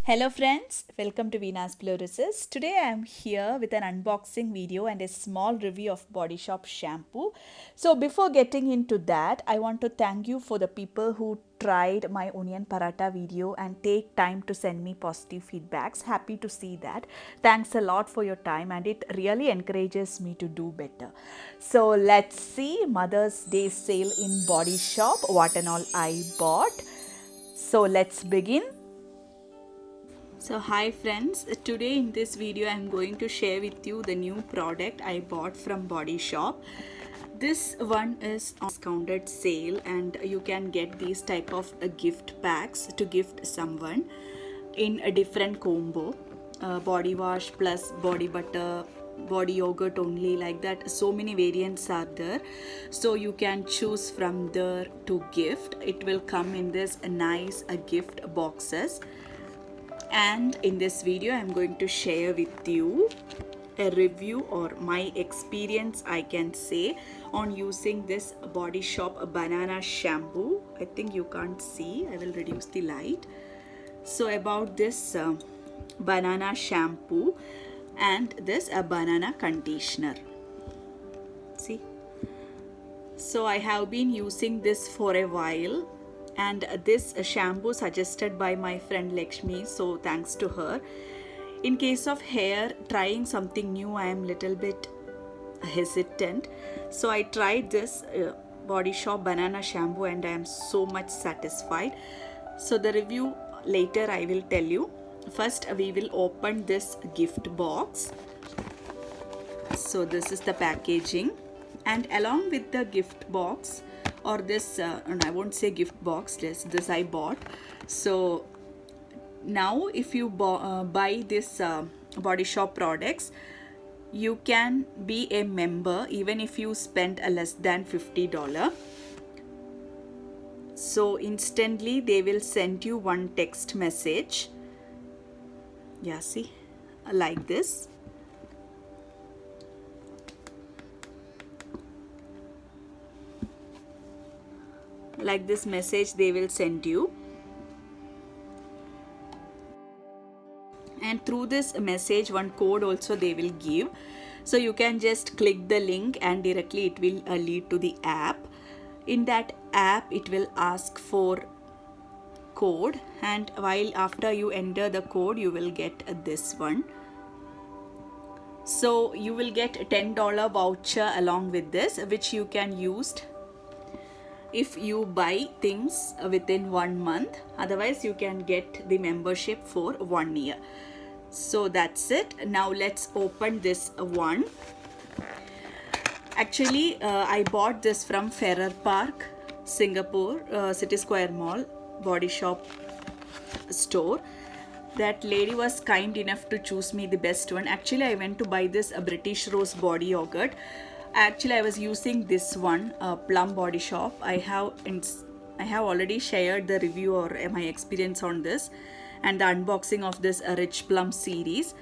Hello friends, welcome to Venus Fluoresces. Today I am here with an unboxing video and a small review of Body Shop shampoo. So before getting into that, I want to thank you for the people who tried my onion paratha video and take time to send me positive feedbacks. Happy to see that. Thanks a lot for your time and it really encourages me to do better. So let's see Mother's Day sale in Body Shop, what and all I bought. So let's begin. So hi friends, today in this video I am going to share with you the new product I bought from Body Shop. This one is on discounted sale and you can get these type of gift packs to gift someone in a different combo. Body wash plus body butter, body yogurt only, like that. So many variants are there, so you can choose from there to gift. It will come in this nice gift boxes. And in this video I'm going to share with you a review or my experience, I can say, on using this Body Shop banana shampoo. I think you can't see, I will reduce the light. So about this banana shampoo and this banana conditioner. See, so I have been using this for a while, and this shampoo suggested by my friend Lakshmi, so thanks to her. In case of hair, trying something new, I am little bit hesitant, so I tried this Body Shop banana shampoo and I am so much satisfied. So the review later I will tell you. First we will open this gift box. So this is the packaging, and along with the gift box, or this and I won't say gift box, this I bought. So now if you buy this Body Shop products, you can be a member even if you spend less than $50. So instantly they will send you one text message. Yeah, see, like this. Like this message they will send you, and through this message one code also they will give. So you can just click the link and directly it will lead to the app. In that app it will ask for code, and while after you enter the code you will get this one. So you will get a $10 voucher along with this, which you can use if you buy things within 1 month. Otherwise you can get the membership for 1 year. So that's it. Now let's open this one. Actually I bought this from Ferrer Park, Singapore, City Square Mall, Body Shop store. That lady was kind enough to choose me the best one. Actually I went to buy this British Rose body yogurt. Actually I was using this one, Plum Body Shop. I have already shared the review or my experience on this and the unboxing of this Rich Plum series.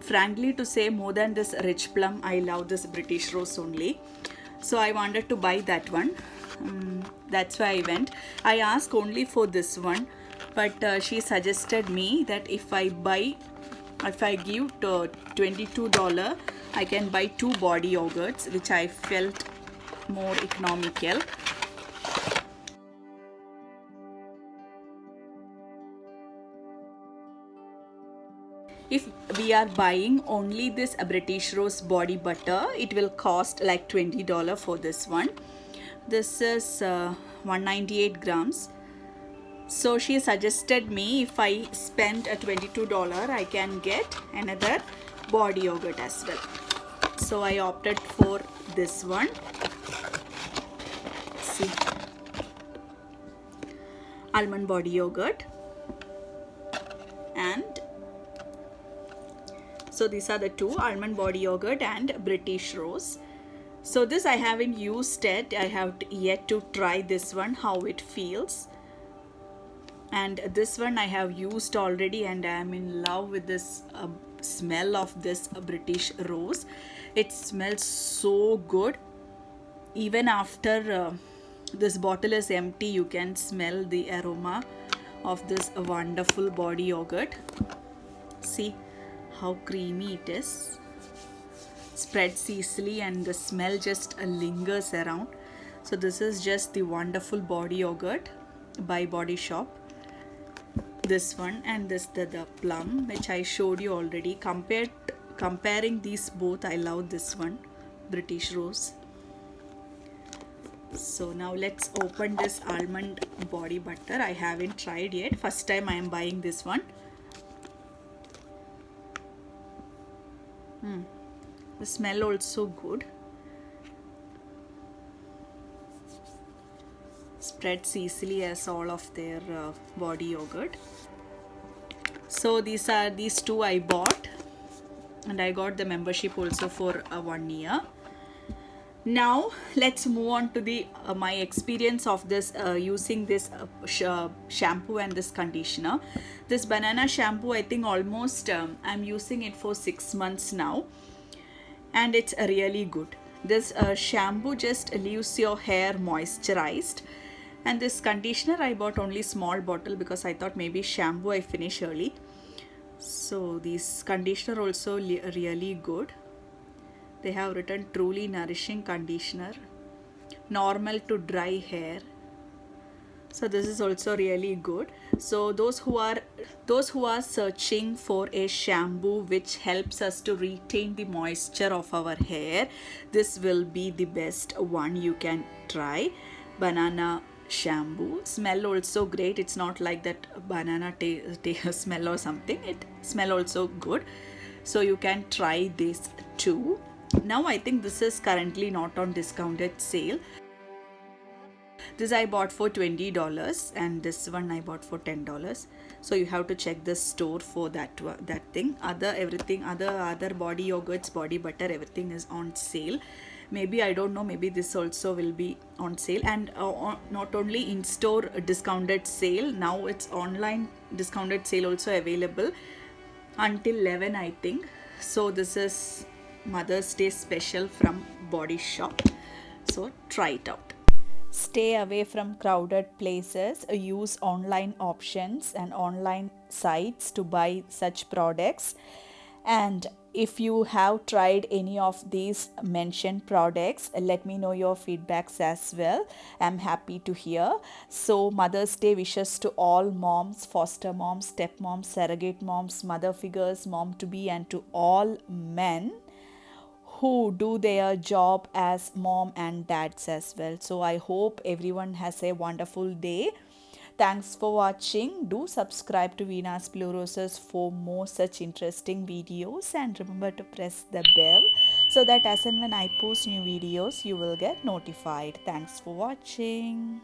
Frankly to say, more than this Rich Plum, I love this British Rose only. So I wanted to buy that one. That's why I went. I asked only for this one, but she suggested me that if I give $22, I can buy 2 body yogurts, which I felt more economical. If we are buying only this British Rose body butter, it will cost like $20 for this one. This is 198 grams. So she suggested me if I spend a $22, I can get another body yogurt as well. So I opted for this one. See, almond body yogurt. And so these are the two, almond body yogurt and British Rose. So this I haven't used it. I have yet to try this one, how it feels. And this one I have used already and I am in love with this smell of this British Rose. It smells so good. Even after this bottle is empty, you can smell the aroma of this wonderful body yogurt. See how creamy it is. Spreads easily and the smell just lingers around. So this is just the wonderful body yogurt by Body Shop. This one and this the plum, which I showed you already. Comparing these both, I love this one, British Rose. So now let's open this almond body butter. I haven't tried yet. First time I am buying this one. The smell also good. Spreads easily as all of their body yogurt. So these two I bought, and I got the membership also for 1 year. Now let's move on to the my experience of this using this shampoo and this conditioner. This banana shampoo, I think almost I'm using it for 6 months now, and it's really good. This shampoo just leaves your hair moisturized, and this conditioner I bought only small bottle because I thought maybe shampoo I finish early. So this conditioner also really good. They have written truly nourishing conditioner, normal to dry hair. So this is also really good. So those who are searching for a shampoo which helps us to retain the moisture of our hair, this will be the best one you can try. Banana shampoo. Smell also great. It's not like that banana smell or something. It smell also good. So you can try this too. Now I think this is currently not on discounted sale. This I bought for $20 and this one I bought for $10. So you have to check the store for that thing. Other body yogurts, body butter, everything is on sale. Maybe I don't know, maybe this also will be on sale, and not only in store discounted sale, now it's online discounted sale also available until 11 I think. So this is Mother's Day special from Body Shop. So try it out. Stay away from crowded places. Use online options and online sites to buy such products. And if you have tried any of these mentioned products, let me know your feedbacks as well. I'm happy to hear. So Mother's Day wishes to all moms, foster moms, stepmoms, surrogate moms, mother figures, mom to be, and to all men who do their job as mom and dads as well. So I hope everyone has a wonderful day. Thanks for watching. Do subscribe to Venus Blue Roses for more such interesting videos, and remember to press the bell so that as and when I post new videos you will get notified. Thanks for watching.